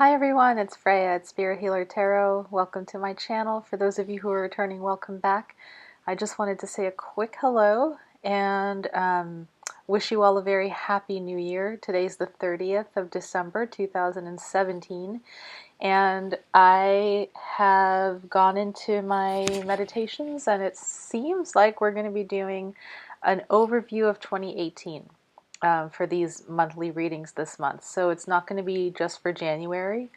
Hi everyone, it's Freya at Spirit Healer Tarot. Welcome to my channel. For those of you who are returning, welcome back. I just wanted to say a quick hello and wish you all a very happy new year. Today's the 30th of December 2017 and I have gone into my meditations and it seems like we're going to be doing an overview of 2018. For these monthly readings this month. So it's not going to be just for January.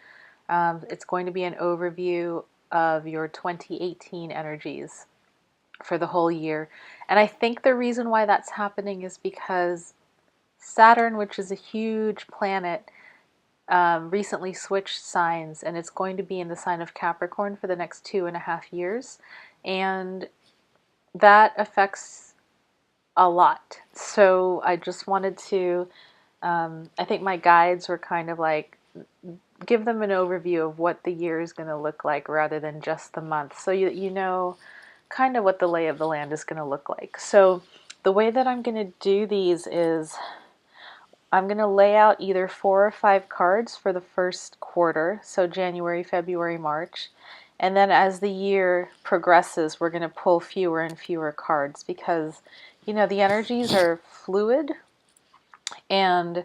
It's going to be an overview of your 2018 energies for the whole year. And I think the reason why that's happening is because Saturn, which is a huge planet, recently switched signs and it's going to be in the sign of Capricorn for the next 2.5 years. And that affects a lot. So I just wanted to, I think my guides were kind of like, give them an overview of what the year is going to look like rather than just the month. So you know kind of what the lay of the land is going to look like. So the way that I'm going to do these is I'm going to lay out either 4 or 5 cards for the first quarter, so January, February, March. And then as the year progresses, we're going to pull fewer and fewer cards because, you know, the energies are fluid and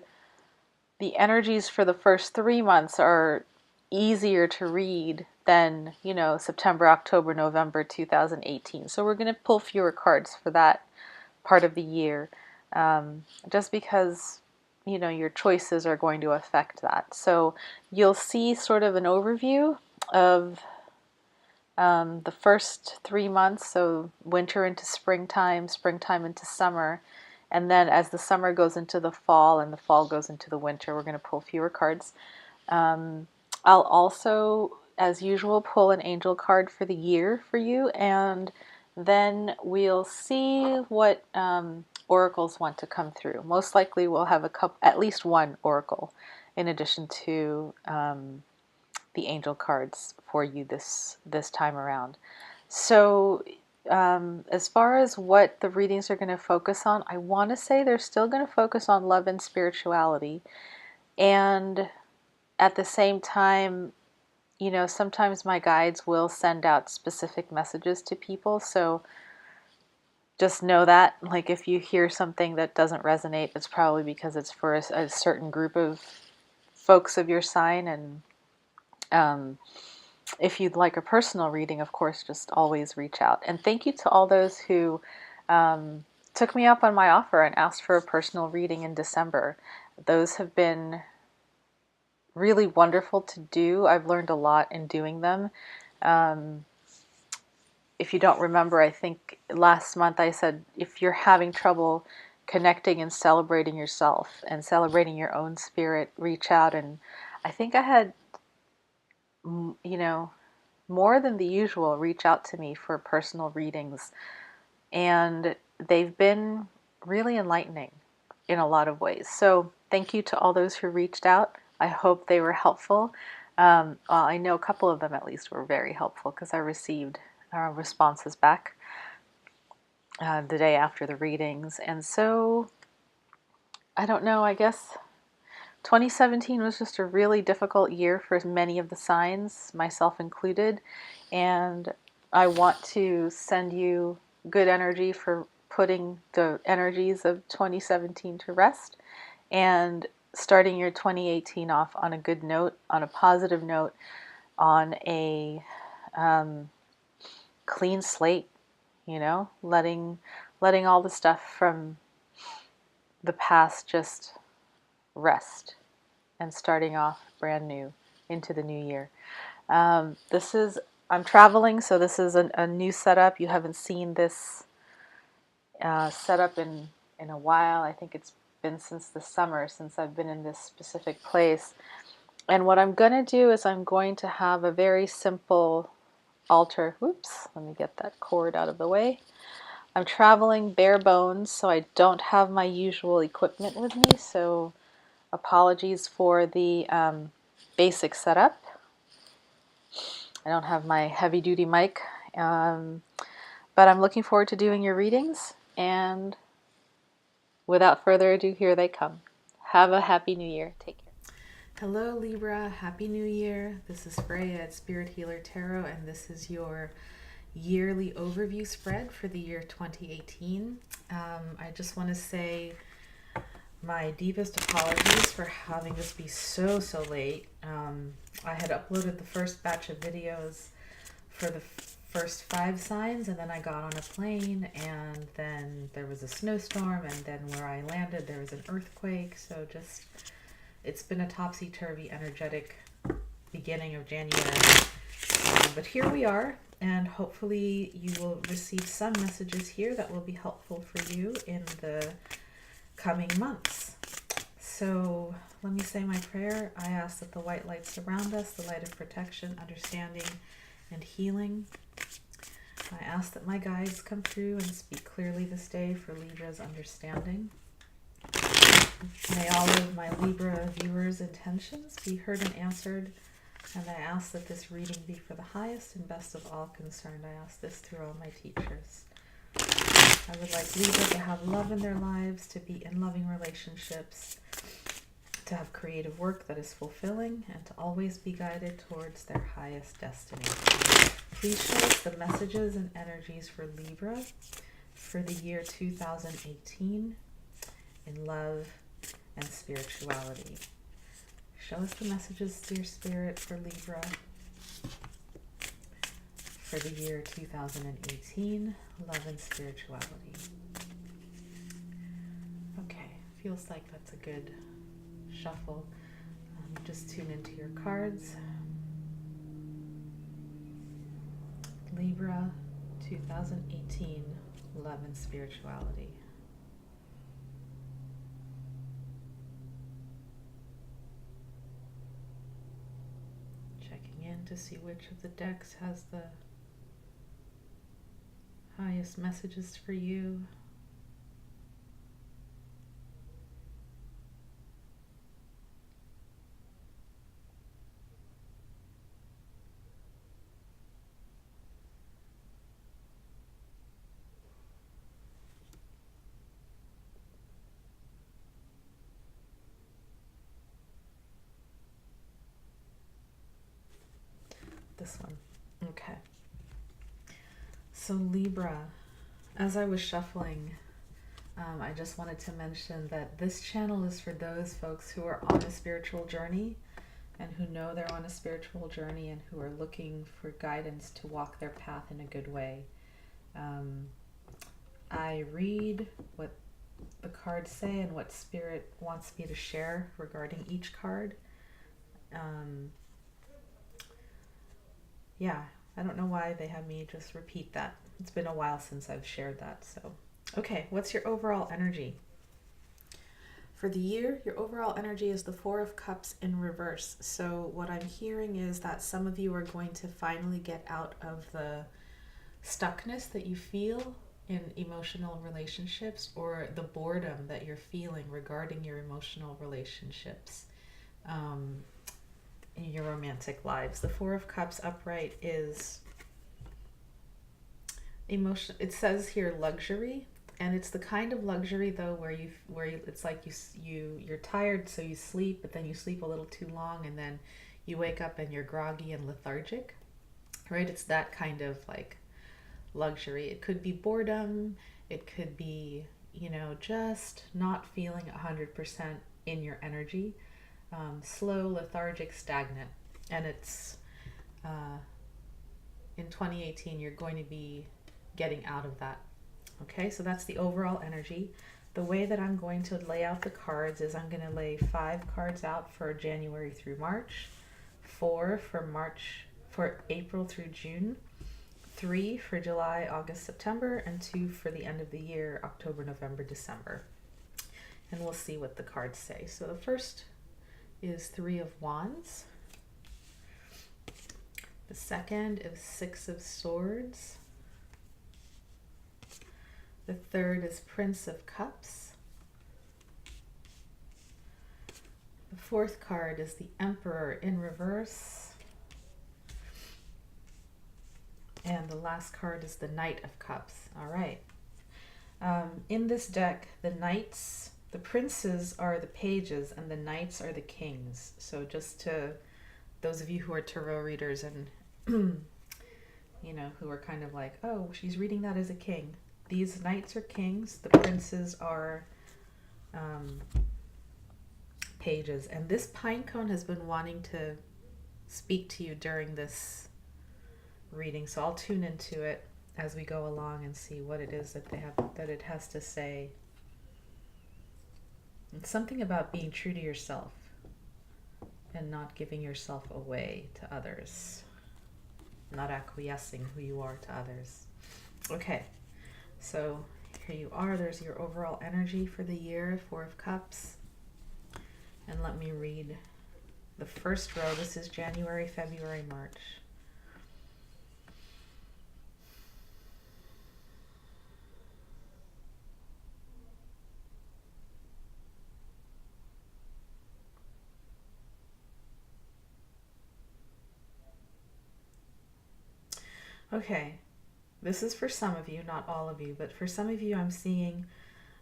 the energies for the first 3 months are easier to read than, you know, September, October, November 2018. So we're going to pull fewer cards for that part of the year, just because, you know, your choices are going to affect that. So you'll see sort of an overview of the first 3 months, so winter into springtime, springtime into summer, and then as the summer goes into the fall and the fall goes into the winter, we're going to pull fewer cards. I'll also, as usual, pull an angel card for the year for you, and then we'll see what oracles want to come through. Most likely we'll have at least one oracle in addition to the angel cards for you this time around. So as far as what the readings are going to focus on, I want to say they're still going to focus on love and spirituality. And at the same time, you know, sometimes my guides will send out specific messages to people. So just know that, like, if you hear something that doesn't resonate, it's probably because it's for a certain group of folks of your sign. And if you'd like a personal reading, of course, just always reach out. And thank you to all those who took me up on my offer and asked for a personal reading in December. Those have been really wonderful to do. I've learned a lot in doing them. If you don't remember, I think last month I said if you're having trouble connecting and celebrating yourself and celebrating your own spirit, reach out. And I think I had, you know, more than the usual reach out to me for personal readings, and they've been really enlightening in a lot of ways. So thank you to all those who reached out. I hope they were helpful. Well, I know a couple of them at least were very helpful because I received responses back the day after the readings. And so I don't know, I guess 2017 was just a really difficult year for many of the signs, myself included, and I want to send you good energy for putting the energies of 2017 to rest and starting your 2018 off on a good note, on a positive note, on a clean slate, you know, letting all the stuff from the past just rest and starting off brand new into the new year. I'm traveling, so this is a new setup. You haven't seen this setup in a while. I think it's been since the summer since I've been in this specific place. And what I'm going to do is I'm going to have a very simple altar. Whoops, let me get that cord out of the way. I'm traveling bare bones, so I don't have my usual equipment with me, so apologies for the basic setup. I don't have my heavy-duty mic, but I'm looking forward to doing your readings, and without further ado, here they come. Have a happy new year. Take care. Hello Libra, Happy New Year. This is Freya at Spirit Healer Tarot, and this is your yearly overview spread for the year 2018. I just want to say my deepest apologies for having this be so late. I had uploaded the first batch of videos for the first 5 signs, and then I got on a plane, and then there was a snowstorm, and then where I landed there was an earthquake. So just, it's been a topsy-turvy energetic beginning of January. But here we are, and hopefully you will receive some messages here that will be helpful for you in the coming months. So let me say my prayer. I ask that the white light surround us, the light of protection, understanding, and healing. I ask that my guides come through and speak clearly this day for Libra's understanding. May all of my Libra viewers' intentions be heard and answered, and I ask that this reading be for the highest and best of all concerned. I ask this through all my teachers. I would like Libra to have love in their lives, to be in loving relationships, to have creative work that is fulfilling, and to always be guided towards their highest destiny. Please show us the messages and energies for Libra for the year 2018 in love and spirituality. Show us the messages, dear Spirit, for Libra for the year 2018, love and spirituality. Okay, feels like that's a good shuffle. Just tune into your cards. Libra 2018, love and spirituality. Checking in to see which of the decks has the highest messages for you. This one. Okay. So Libra, as I was shuffling, I just wanted to mention that this channel is for those folks who are on a spiritual journey and who know they're on a spiritual journey and who are looking for guidance to walk their path in a good way. I read what the cards say and what Spirit wants me to share regarding each card. Yeah, I don't know why they have me just repeat that. It's been a while since I've shared that. So, okay, what's your overall energy? For the year, your overall energy is the 4 of Cups in reverse. So what I'm hearing is that some of you are going to finally get out of the stuckness that you feel in emotional relationships, or the boredom that you're feeling regarding your emotional relationships. In your romantic lives. The 4 of Cups upright is emotion. It says here luxury, and it's the kind of luxury though where you it's like you're tired, so you sleep, but then you sleep a little too long, and then you wake up and you're groggy and lethargic, right? It's that kind of like luxury. It could be boredom, it could be, just not feeling 100% in your energy. Slow, lethargic, stagnant. And it's in 2018 you're going to be getting out of that. Okay, so that's the overall energy. The way that I'm going to lay out the cards is I'm going to lay 5 cards out for January through March, 4 for April through June, 3 for July, August, September, and 2 for the end of the year, October, November, December. And we'll see what the cards say. So the first is 3 of Wands. The second is 6 of Swords. The third is Prince of Cups. The fourth card is the Emperor in reverse. And the last card is the Knight of Cups. All right. In this deck, the Knights The princes are the pages and the knights are the kings. So just to those of you who are tarot readers and you know, who are kind of like, oh, she's reading that as a king. These knights are kings. The princes are pages. And this pine cone has been wanting to speak to you during this reading. So I'll tune into it as we go along and see what it is that it has to say. It's something about being true to yourself and not giving yourself away to others, not acquiescing who you are to others. Okay, so here you are. There's your overall energy for the year, Four of Cups. And let me read the first row. This is January, February, March. Okay, this is for some of you, not all of you, but for some of you, I'm seeing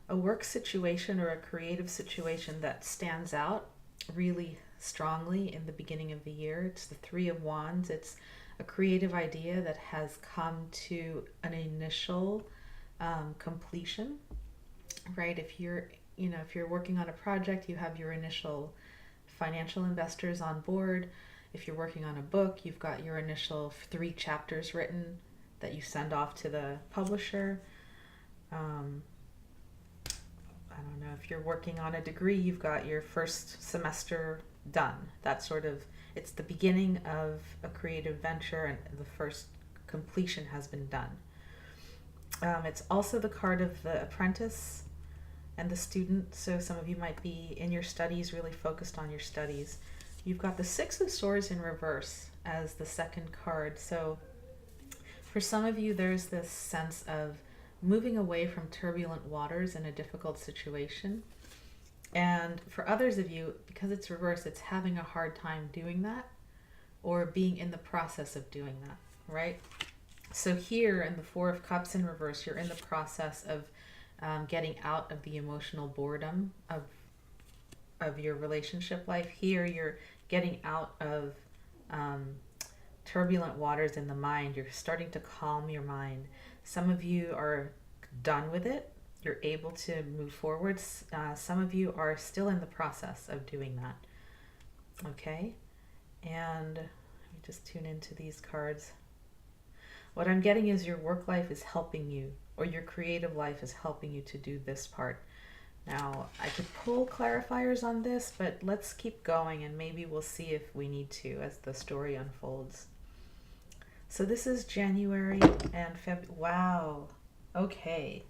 a work situation or a creative situation that stands out really strongly in the beginning of the year. It's the Three of Wands. It's a creative idea that has come to an initial completion, right? If you're working on a project, you have your initial financial investors on board. If you're working on a book, you've got your initial 3 chapters written that you send off to the publisher. I don't know, if you're working on a degree, you've got your first semester done. It's the beginning of a creative venture and the first completion has been done. It's also the card of the apprentice and the student. So some of you might be in your studies, really focused on your studies. You've got the Six of Swords in reverse as the second card. So for some of you, there's this sense of moving away from turbulent waters in a difficult situation. And for others of you, because it's reverse, it's having a hard time doing that or being in the process of doing that, right? So here in the Four of Cups in reverse, you're in the process of getting out of the emotional boredom of your relationship life. Here you're getting out of turbulent waters in the mind. You're starting to calm your mind. Some of you are done with it. You're able to move forwards. Some of you are still in the process of doing that. Okay? And let me just tune into these cards. What I'm getting is your work life is helping you, or your creative life is helping you to do this part. Now, I could pull clarifiers on this, but let's keep going and maybe we'll see if we need to as the story unfolds. So this is January and February. Wow. Okay.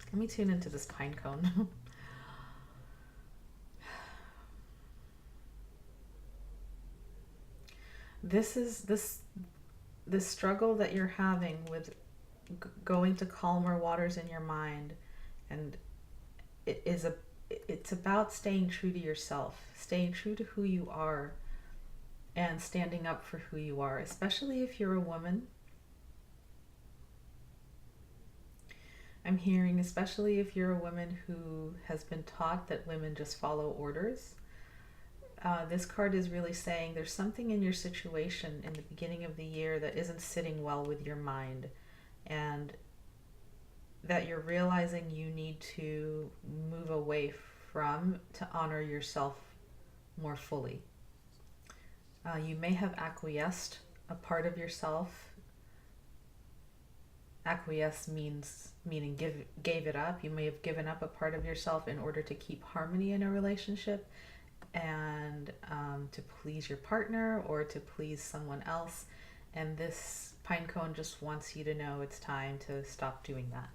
Let me tune into this pine cone. This struggle that you're having with going to calmer waters in your mind, and it's about staying true to yourself, staying true to who you are, and standing up for who you are, especially if you're a woman. I'm hearing, especially if you're a woman who has been taught that women just follow orders. This card is really saying there's something in your situation in the beginning of the year that isn't sitting well with your mind, and that you're realizing you need to move away from to honor yourself more fully. You may have acquiesced a part of yourself. Acquiesce meaning gave it up. You may have given up a part of yourself in order to keep harmony in a relationship and to please your partner or to please someone else. And this pinecone just wants you to know it's time to stop doing that.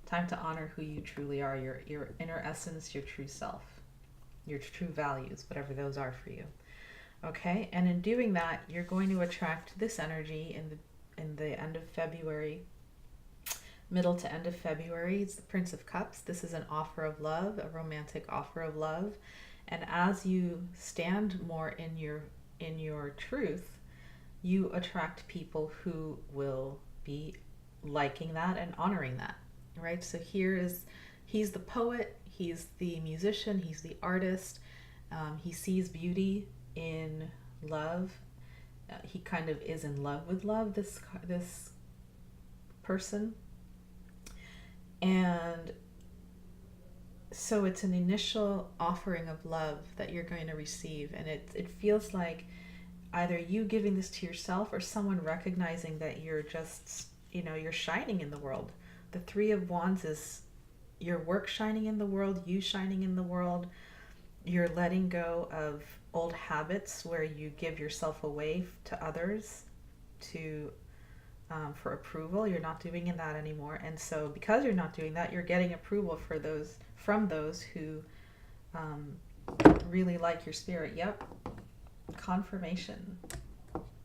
Time to honor who you truly are, your inner essence, your true self, your true values, whatever those are for you. Okay, and in doing that, you're going to attract this energy in the end of February, middle to end of February. It's the Prince of Cups. This is an offer of love, a romantic offer of love. And as you stand more in your truth, you attract people who will be liking that and honoring that, right? So here's He's the poet, he's the musician, he's the artist. He sees beauty in love. He kind of is in love with love, this person. And so it's an initial offering of love that you're going to receive, and it feels like either you giving this to yourself or someone recognizing that you're just, you're shining in the world. The Three of Wands is your work shining in the world, you shining in the world. You're letting go of old habits where you give yourself away to others to for approval. You're not doing that anymore, and so because you're not doing that, you're getting approval from those who really like your spirit. Yep, confirmation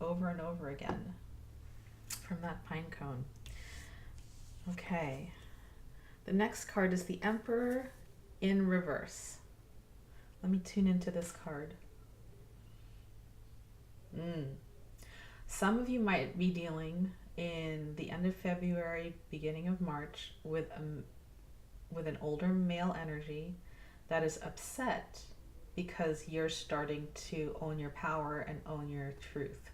over and over again from that pine cone. Okay, the next card is the Emperor in reverse. Let me tune into this card. Some of you might be dealing in the end of February, beginning of March with an older male energy that is upset because you're starting to own your power and own your truth.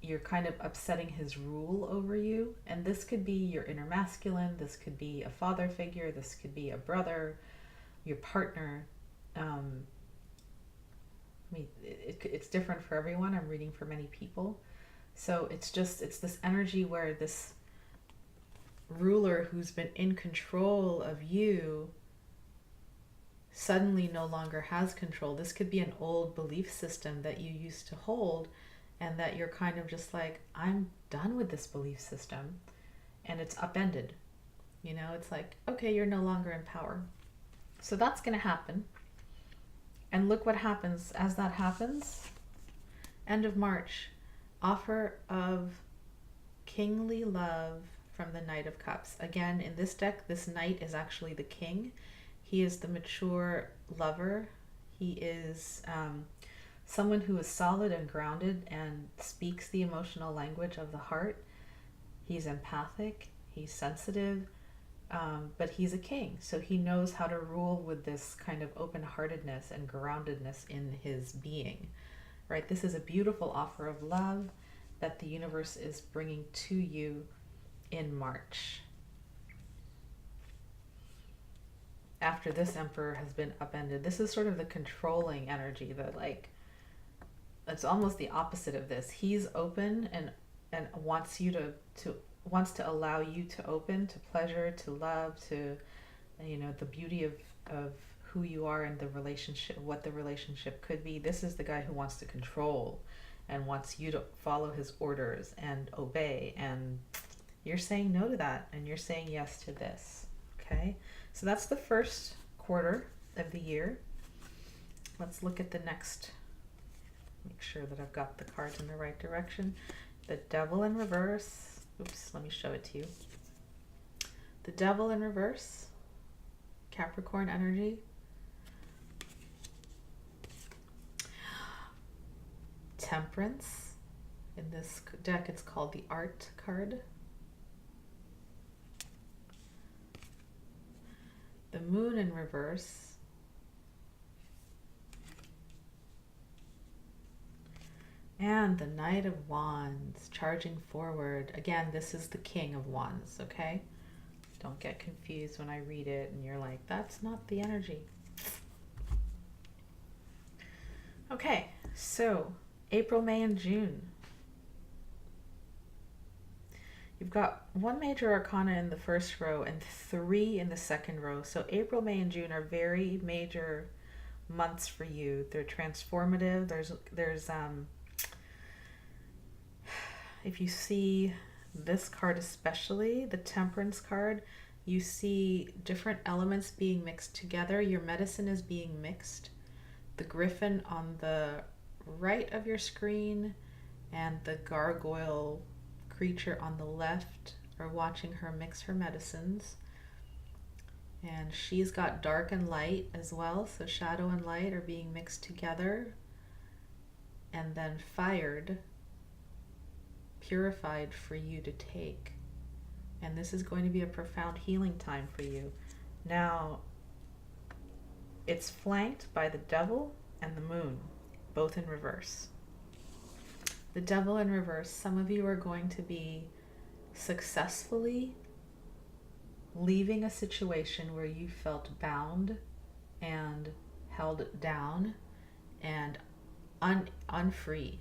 You're kind of upsetting his rule over you, and this could be your inner masculine, this could be a father figure, this could be a brother, your partner. It's different for everyone. I'm reading for many people. So it's this energy where this ruler who's been in control of you suddenly no longer has control. This could be an old belief system that you used to hold, and that you're kind of just like, I'm done with this belief system, and it's upended. It's like, okay, you're no longer in power. So that's going to happen. And look what happens as that happens. End of March, offer of kingly love from the Knight of Cups. Again, in this deck, this knight is actually the king. He is the mature lover. He is someone who is solid and grounded and speaks the emotional language of the heart. He's empathic. He's sensitive. But he's a king, so he knows how to rule with this kind of open-heartedness and groundedness in his being, right? This is a beautiful offer of love that the universe is bringing to you in March. After this Emperor has been upended, this is sort of the controlling energy that, like, it's almost the opposite of this. He's open and wants you wants to allow you to open to pleasure, to love, to the beauty of who you are and the relationship, what the relationship could be. This is the guy who wants to control and wants you to follow his orders and obey, and you're saying no to that and you're saying yes to this. Okay, so that's the first quarter of the year. Let's look at the next. Make sure that I've got the cards in the right direction. The Devil in reverse. Oops, let me show it to you. The Devil in reverse, Capricorn energy. Temperance. In this deck, it's called the Art card. The Moon in reverse. And the Knight of Wands, charging forward. Again, this is the King of Wands, okay? Don't get confused when I read it and you're like, that's not the energy. Okay, so April, May, and June. You've got 1 major arcana in the first row and 3 in the second row. So April, May, and June are very major months for you. They're transformative. There's if you see this card, especially the Temperance card, you see different elements being mixed together. Your medicine is being mixed. The Griffin on the right of your screen and the gargoyle creature on the left are watching her mix her medicines. And she's got dark and light as well, so shadow and light are being mixed together and then fired, purified for you to take And this is going to be a profound healing time for you. Now, it's flanked by the devil and the moon, both in reverse. The devil in reverse, some of you are going to be successfully leaving a situation where you felt bound and held down and unfree,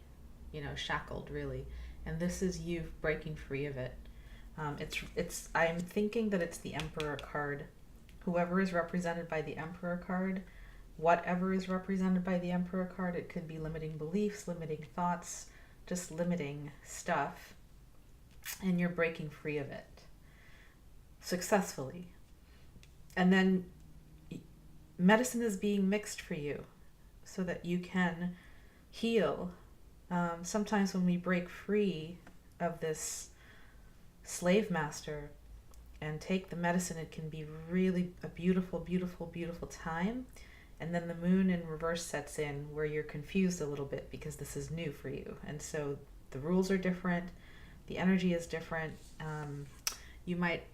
shackled really. And this is you breaking free of it. I'm thinking that it's the Emperor card. Whoever is represented by the Emperor card, whatever is represented by the Emperor card, it could be limiting beliefs, limiting thoughts, just limiting stuff, and you're breaking free of it successfully. And then medicine is being mixed for you so that you can heal. Sometimes when we break free of this slave master and take the medicine, it can be really a beautiful, beautiful, beautiful time. And then the moon in reverse sets in where you're confused a little bit because this is new for you. And so the rules are different. The energy is different. You might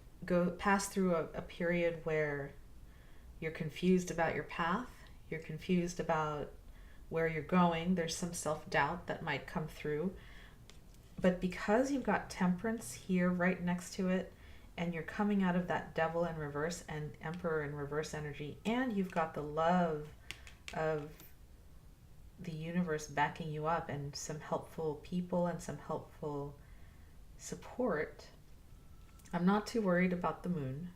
pass through a period where you're confused about your path. You're confused about where you're going. There's some self-doubt that might come through. But because you've got temperance here right next to it, and you're coming out of that devil in reverse and emperor in reverse energy, and you've got the love of the universe backing you up and some helpful people and some helpful support, I'm not too worried about the moon.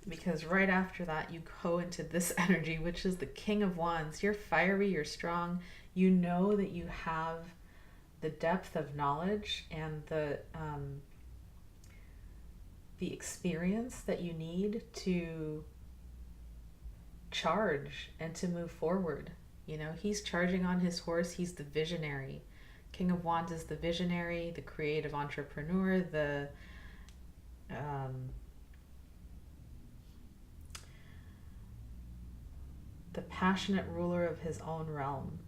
Because right after that you go into this energy, which is the King of Wands. You're fiery, you're strong, you know that you have the depth of knowledge and the experience that you need to charge and to move forward. He's charging on his horse. He's the visionary. King of Wands is the visionary, the creative entrepreneur, the passionate ruler of his own realm.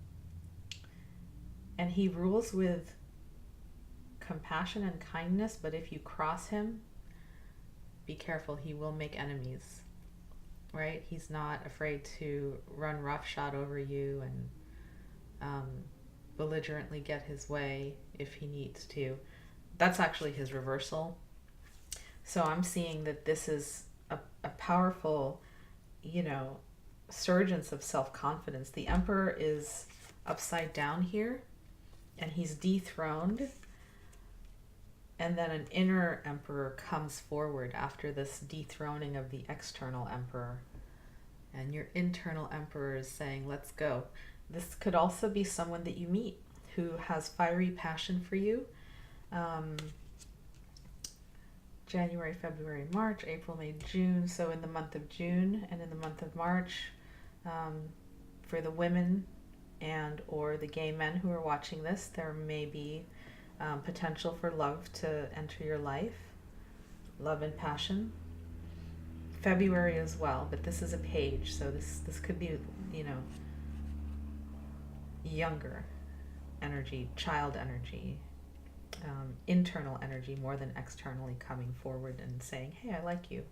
And he rules with compassion and kindness, but if you cross him, be careful, he will make enemies, right? He's not afraid to run roughshod over you and belligerently get his way if he needs to. That's actually his reversal. So I'm seeing that this is a powerful, surgence of self-confidence. The Emperor is upside down here, and he's dethroned, and then an inner emperor comes forward after this dethroning of the external emperor, and your internal emperor is saying, let's go. This could also be someone that you meet who has fiery passion for you. January, February, March, April, May, June. So in the month of June and in the month of March, for the women and or the gay men who are watching this, there may be potential for love to enter your life, love and passion. February as well, but this is a page, so this could be, younger energy, child energy, internal energy more than externally coming forward and saying, hey, I like you.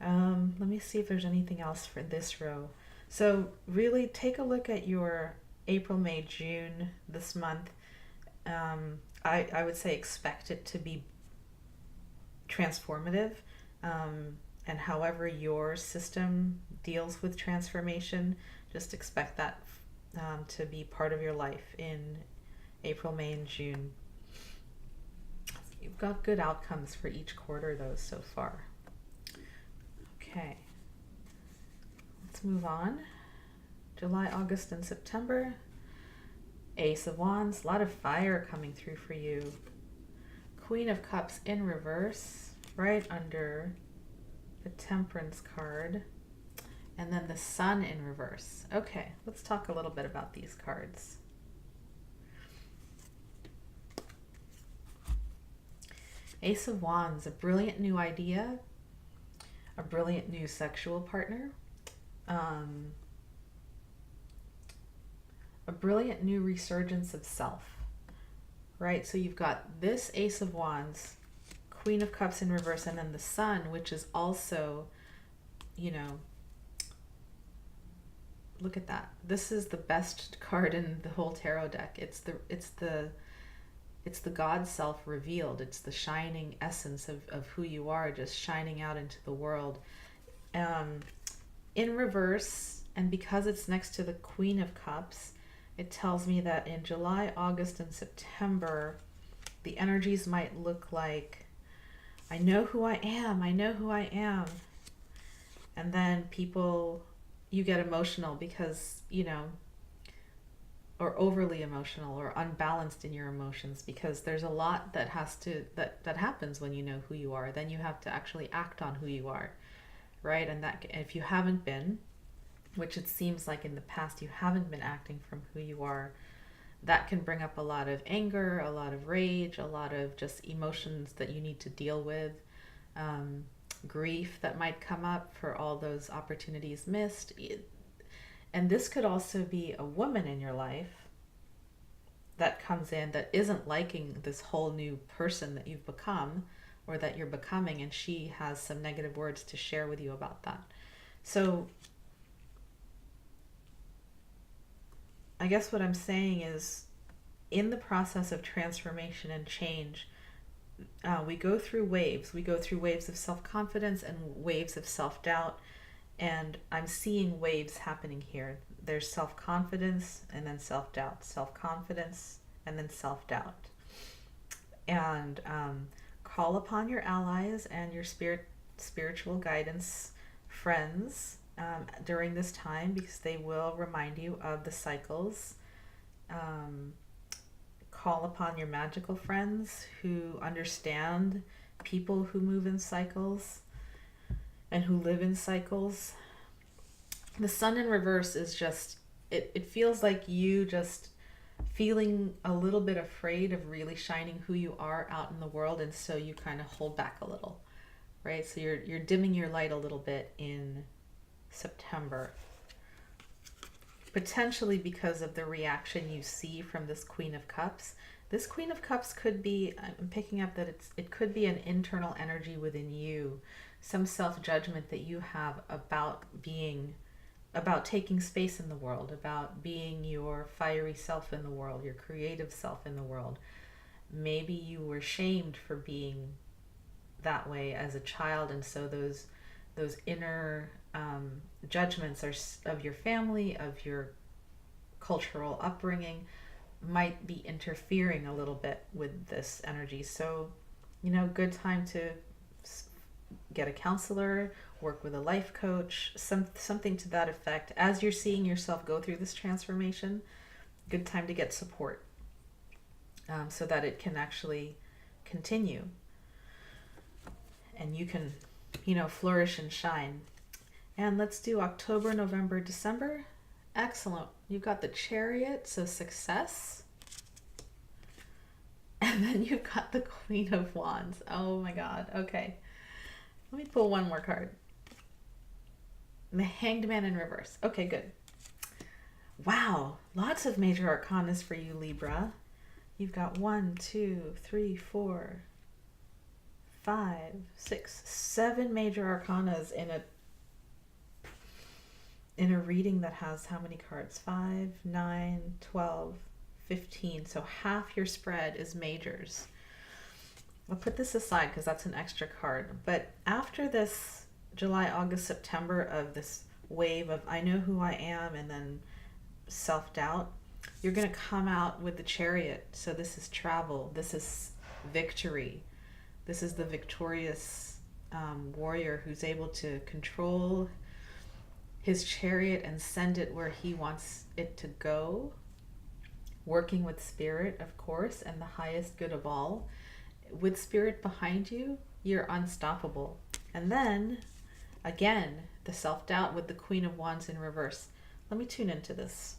Let me see if there's anything else for this row. So really take a look at your April, May, June this month. I would say expect it to be transformative, and however your system deals with transformation, just expect that to be part of your life in April, May, and June. You've got good outcomes for each quarter though so far. Okay, let's move on. July, August, and September. Ace of Wands, a lot of fire coming through for you. Queen of Cups in reverse, right under the Temperance card. And then the Sun in reverse. Okay, let's talk a little bit about these cards. Ace of Wands, a brilliant new idea, a brilliant new sexual partner, a brilliant new resurgence of self, right? So you've got this Ace of Wands, Queen of Cups in reverse, and then the Sun, which is also, you know, look at that. This is the best card in the whole tarot deck. It's the God self revealed. It's the shining essence of who you are, just shining out into the world. In reverse, and because it's next to the Queen of Cups, it tells me that in July, August, and September, the energies might look like, I know who I am, I know who I am. And then you get emotional because, you know, or overly emotional or unbalanced in your emotions, because there's a lot that happens when you know who you are. Then you have to actually act on who you are, right? And that, if you haven't been, which it seems like in the past you haven't been acting from who you are, that can bring up a lot of anger, a lot of rage, a lot of just emotions that you need to deal with, grief that might come up for all those opportunities missed. And this could also be a woman in your life that comes in that isn't liking this whole new person that you've become or that you're becoming, and she has some negative words to share with you about that. So I guess what I'm saying is, in the process of transformation and change, we go through waves. We go through waves of self-confidence and waves of self-doubt. And I'm seeing waves happening here. There's self-confidence and then self-doubt, self-confidence and then self-doubt. And call upon your allies and your spiritual guidance friends during this time, because they will remind you of the cycles. Call upon your magical friends who understand people who move in cycles and who live in cycles. The Sun in reverse is just, it feels like you just feeling a little bit afraid of really shining who you are out in the world, and so you kind of hold back a little, right? So you're dimming your light a little bit in September, potentially because of the reaction you see from this Queen of Cups. This Queen of Cups could be, I'm picking up that it could be an internal energy within you, some self-judgment that you have about taking space in the world, about being your fiery self in the world, your creative self in the world. Maybe you were shamed for being that way as a child, and so those inner judgments of your family, of your cultural upbringing, might be interfering a little bit with this energy. So, good time to get a counselor, work with a life coach, something to that effect. As you're seeing yourself go through this transformation, good time to get support so that it can actually continue and you can, flourish and shine. And let's do October, November, December. Excellent. You've got the Chariot, so success. And then you've got the Queen of Wands. Oh my God. Okay. Let me pull one more card. The Hanged Man in reverse. Okay, good. Wow. Lots of major arcanas for you, Libra. You've got 1, 2, 3, 4, 5, 6, 7 major arcanas in a reading that has how many cards? 5, 9, 12, 15. So half your spread is majors. I'll put this aside because that's an extra card. But after this July, August, September of this wave of I know who I am and then self-doubt, you're going to come out with the Chariot. So this is travel. This is victory. This is the victorious warrior who's able to control his chariot and send it where he wants it to go, working with spirit, of course, and the highest good of all. With spirit behind you, you're unstoppable. And then, again, the self-doubt with the Queen of Wands in reverse. Let me tune into this.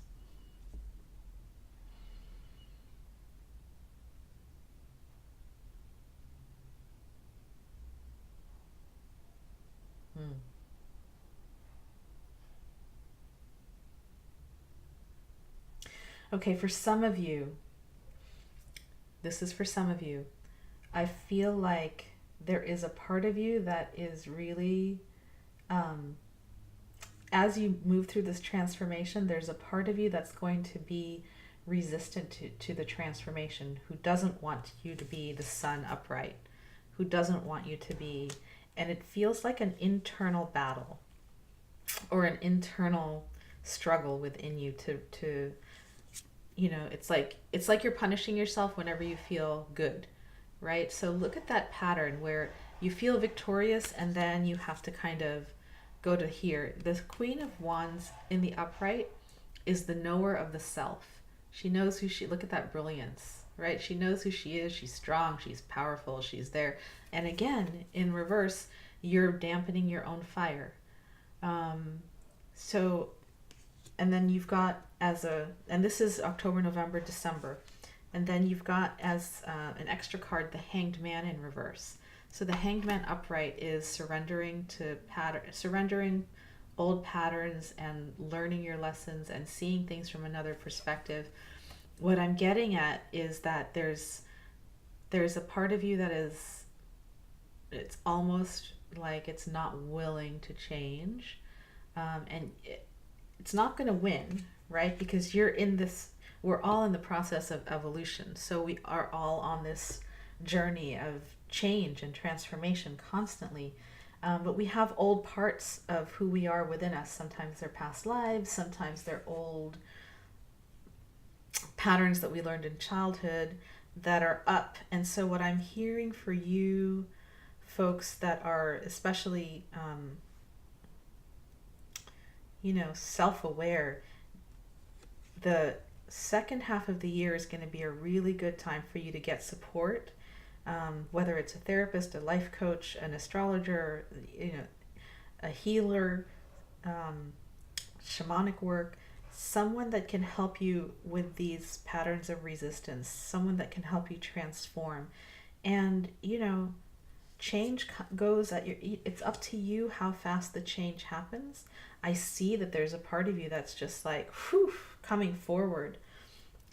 Okay, for some of you, this is for some of you. I feel like there is a part of you that is really, as you move through this transformation, there's a part of you that's going to be resistant to the transformation, who doesn't want you to be the sun upright, who doesn't want you to be, and it feels like an internal battle or an internal struggle within you to it's like you're punishing yourself whenever you feel good, right? So look at that pattern where you feel victorious and then you have to kind of go to here. The Queen of Wands in the upright is the knower of the self. She knows who she, look at that brilliance, right? She knows who she is. She's strong. She's powerful. She's there. And again, in reverse, you're dampening your own fire. And then you've got and this is October, November, December. And then you've got as an extra card, the Hanged Man in reverse. So the Hanged Man upright is surrendering old patterns and learning your lessons and seeing things from another perspective. What I'm getting at is that there's a part of you that is, it's almost like it's not willing to change, and it's not going to win, right? Because we're all in the process of evolution. So we are all on this journey of change and transformation constantly. But we have old parts of who we are within us. Sometimes they're past lives, sometimes they're old patterns that we learned in childhood that are up. And so what I'm hearing for you folks that are especially, self-aware, the second half of the year is going to be a really good time for you to get support. Whether it's a therapist, a life coach, an astrologer, a healer, shamanic work, someone that can help you with these patterns of resistance, someone that can help you transform. And, change goes it's up to you how fast the change happens. I see that there's a part of you that's just like, coming forward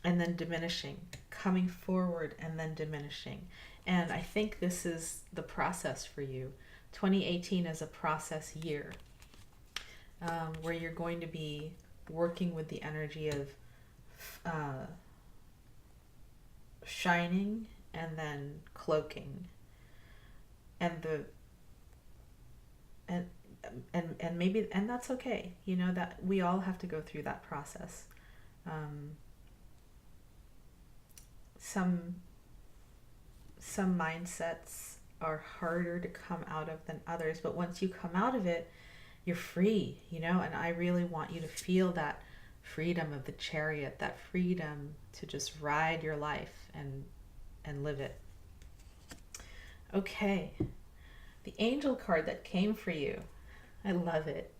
and then diminishing, coming forward and then diminishing. And I think this is the process for you. 2018 is a process year, where you're going to be working with the energy of shining and then cloaking, and maybe, and that's okay. That we all have to go through that process. Some mindsets are harder to come out of than others, but once you come out of it, you're free, and I really want you to feel that freedom of the chariot, that freedom to just ride your life and live it. Okay, the angel card that came for you, I love it,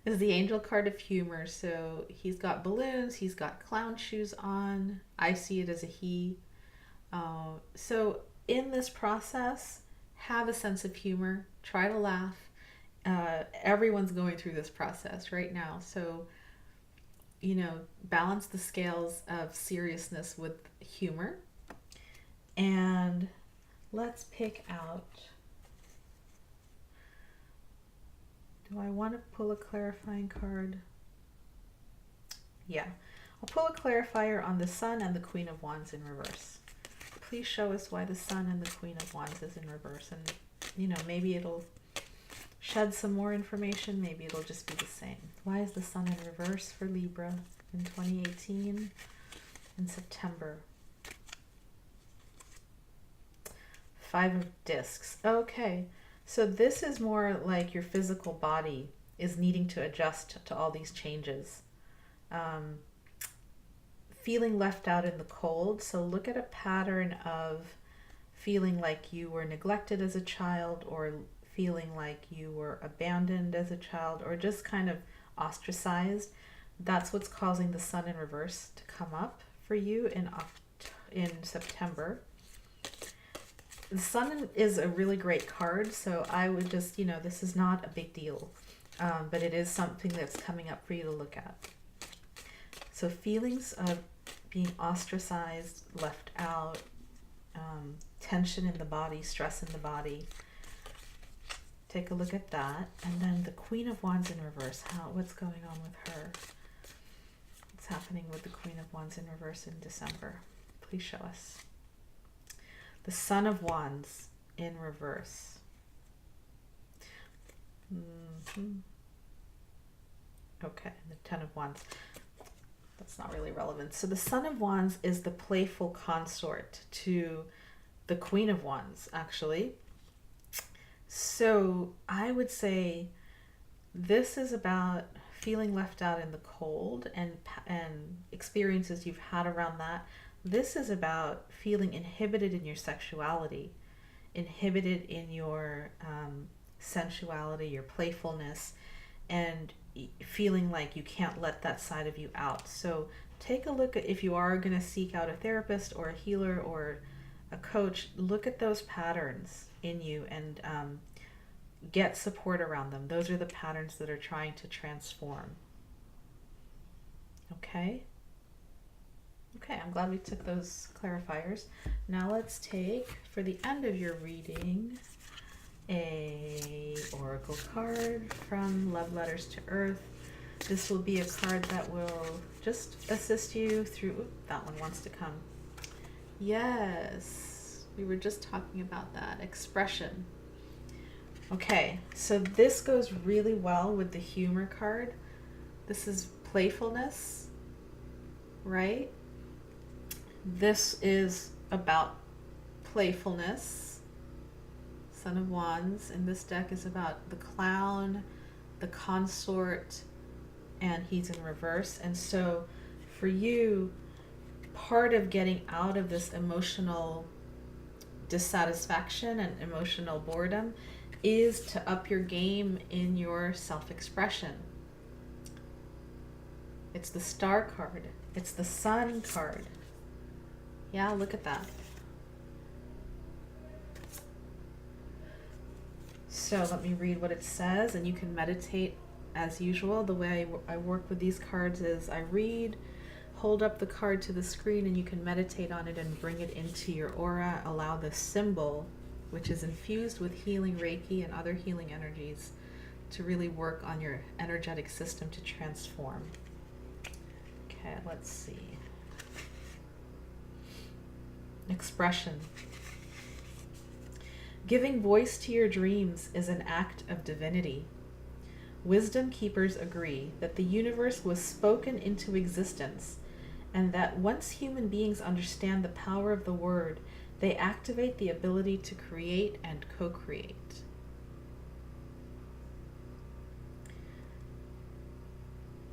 is the angel card of humor. So he's got balloons, he's got clown shoes on. I see it as a he. So in this process, have a sense of humor, try to laugh. Everyone's going through this process right now. So, balance the scales of seriousness with humor. And let's pick out, do I want to pull a clarifying card? Yeah, I'll pull a clarifier on the Sun and the Queen of Wands in reverse. Please show us why the Sun and the Queen of Wands is in reverse. And, maybe it'll shed some more information. Maybe it'll just be the same. Why is the Sun in reverse for Libra in 2018 in September? 5 of Discs. Okay, so this is more like your physical body is needing to adjust to all these changes. Feeling left out in the cold. So look at a pattern of feeling like you were neglected as a child, or feeling like you were abandoned as a child, or just kind of ostracized. That's what's causing the Sun in reverse to come up for you in September. The Sun is a really great card, so I would just, this is not a big deal, but it is something that's coming up for you to look at. So feelings of being ostracized, left out, tension in the body, stress in the body. Take a look at that. And then the Queen of Wands in reverse. What's going on with her? What's happening with the Queen of Wands in reverse in December? Please show us. The Son of Wands in reverse. Okay, the Ten of Wands. That's not really relevant. So the Son of Wands is the playful consort to the Queen of Wands, actually. So I would say this is about feeling left out in the cold and experiences you've had around that. This is about feeling inhibited in your sexuality, inhibited in your sensuality, your playfulness, and feeling like you can't let that side of you out. So take a look at, if you are going to seek out a therapist or a healer or a coach, look at those patterns in you and get support around them. Those are the patterns that are trying to transform. Okay? Okay, I'm glad we took those clarifiers. Now let's take, for the end of your reading, a oracle card from Love Letters to Earth. This will be a card that will just assist you through, that one wants to come. Yes, we were just talking about that, expression. Okay, so this goes really well with the humor card. This is playfulness, right? This is about playfulness. Son of Wands in this deck is about the clown, the consort, and he's in reverse. And so for you, part of getting out of this emotional dissatisfaction and emotional boredom is to up your game in your self-expression. It's the Star card. It's the Sun card. Yeah, look at that. So let me read what it says, and you can meditate as usual. The way I work with these cards is I read, hold up the card to the screen, and you can meditate on it and bring it into your aura. Allow the symbol, which is infused with healing Reiki and other healing energies, to really work on your energetic system to transform. Okay, let's see. Expression. Giving voice to your dreams is an act of divinity. Wisdom keepers agree that the universe was spoken into existence, and that once human beings understand the power of the word, they activate the ability to create and co-create.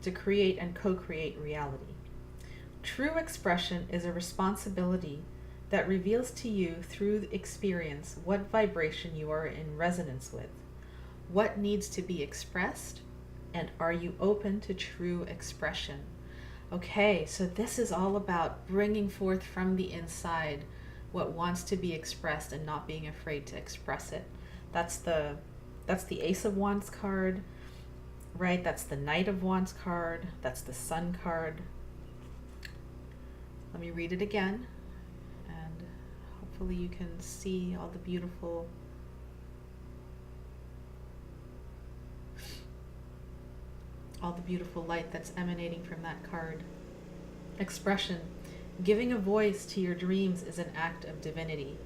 To create and co-create reality. True expression is a responsibility that reveals to you through experience what vibration you are in resonance with, what needs to be expressed, and are you open to true expression? Okay, so this is all about bringing forth from the inside what wants to be expressed and not being afraid to express it. That's the Ace of Wands card, right? That's the Knight of Wands card. That's the Sun card. Let me read it again. Hopefully you can see all the beautiful light that's emanating from that card. Expression. Giving a voice to your dreams is an act of divinity.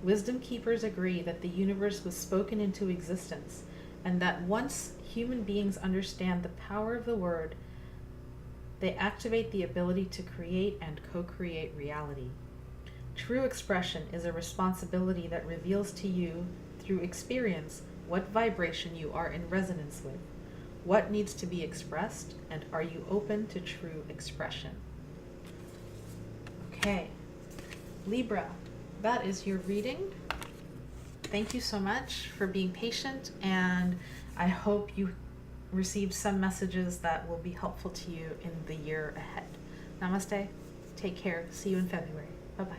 Wisdom keepers agree that the universe was spoken into existence, and that once human beings understand the power of the word, they activate the ability to create and co-create reality. True expression is a responsibility that reveals to you through experience what vibration you are in resonance with, what needs to be expressed, and are you open to true expression? Okay, Libra, that is your reading. Thank you so much for being patient, and I hope you received some messages that will be helpful to you in the year ahead. Namaste, take care, see you in February. Bye-bye.